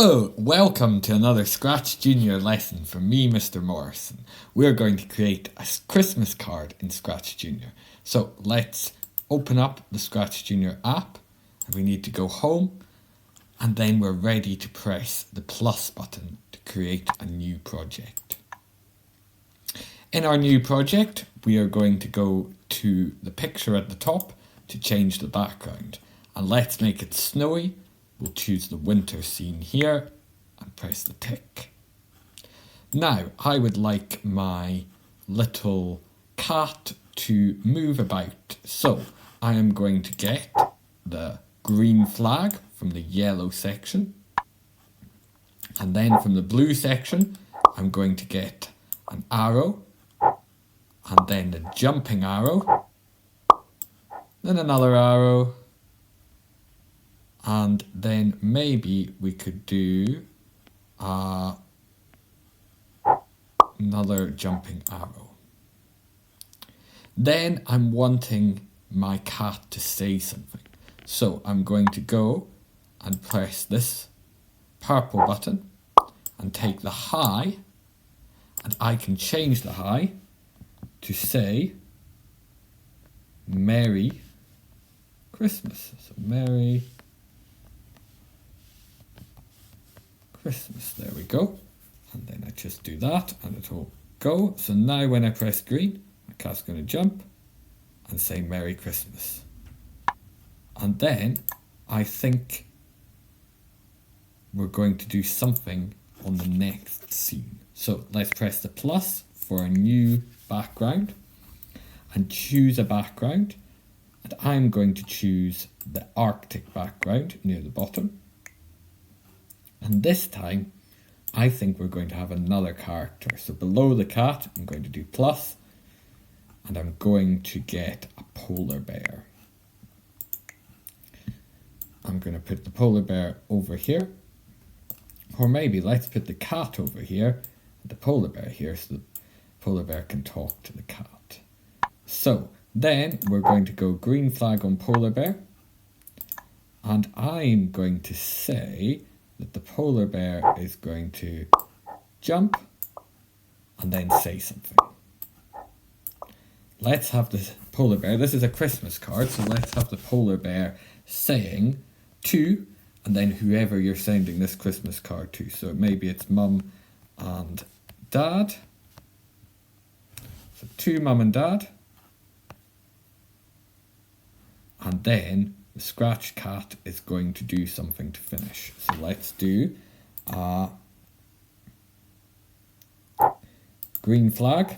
Hello, welcome to another ScratchJr lesson from me, Mr. Morrison. We're going to create a Christmas card in ScratchJr. So let's open up the ScratchJr app, and we need to go home, and then we're ready to press the plus button to create a new project. In our new project, we are going to go to the picture at the top to change the background, and let's make it snowy. We'll choose the winter scene here and press the tick. Now, I would like my little cat to move about. So, I am going to get the green flag from the yellow section. And then from the blue section, I'm going to get an arrow. And then the jumping arrow. Then another arrow. And then maybe we could do another jumping arrow. Then I'm wanting my cat to say something. So I'm going to go and press this purple button and take the high, and I can change the high to say Merry Christmas. So Merry Christmas, there we go. And then I just do that and it'll go. So now when I press green, my cat's going to jump and say Merry Christmas. And then I think we're going to do something on the next scene. So let's press the plus for a new background and choose a background. And I'm going to choose the Arctic background near the bottom. And this time, I think we're going to have another character. So below the cat, I'm going to do plus, and I'm going to get a polar bear. I'm going to put the polar bear over here. Or maybe let's put the cat over here, and the polar bear here, so the polar bear can talk to the cat. So then we're going to go green flag on polar bear. And I'm going to say that the polar bear is going to jump and then say something. Let's have the polar bear, this is a Christmas card, so let's have the polar bear saying to, and then whoever you're sending this Christmas card to. So maybe it's mum and dad. So to mum and dad. And then the Scratch Cat is going to do something to finish. So let's do green flag.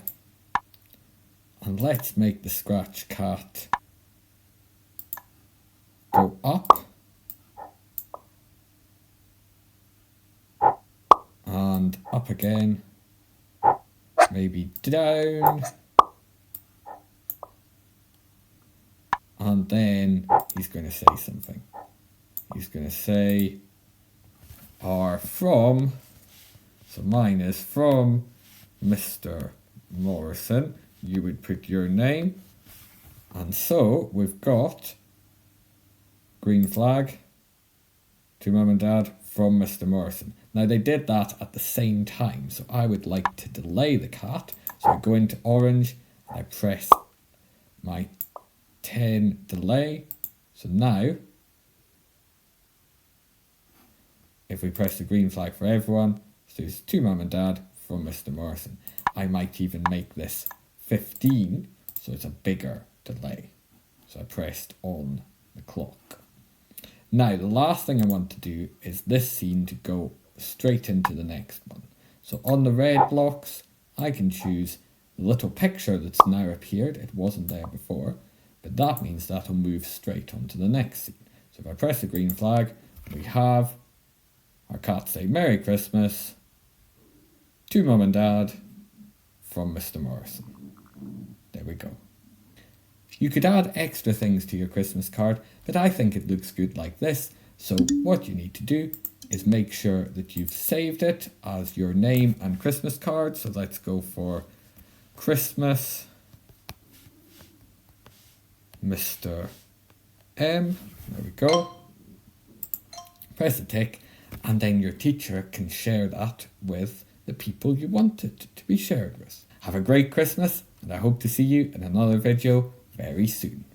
And let's make the Scratch Cat go up. And up again. Maybe down. And then he's going to say something. He's going to say, are from, so mine is from Mr. Morrison. You would put your name. And so we've got green flag to mum and dad from Mr. Morrison. Now they did that at the same time. So I would like to delay the cat. So I go into orange and I press my 10 delay. So now, if we press the green flag for everyone, so it's to mum and dad from Mr. Morrison. I might even make this 15, so it's a bigger delay. So I pressed on the clock. Now, the last thing I want to do is this scene to go straight into the next one. So on the red blocks, I can choose the little picture that's now appeared. It wasn't there before. But that means that'll move straight onto the next scene. So if I press the green flag, we have our cat say Merry Christmas to mum and dad from Mr. Morrison. There we go. You could add extra things to your Christmas card, but I think it looks good like this. So what you need to do is make sure that you've saved it as your name and Christmas card. So let's go for Christmas Mr. M. There we go. Press the tick, and then your teacher can share that with the people you want it to be shared with. Have a great Christmas, and I hope to see you in another video very soon.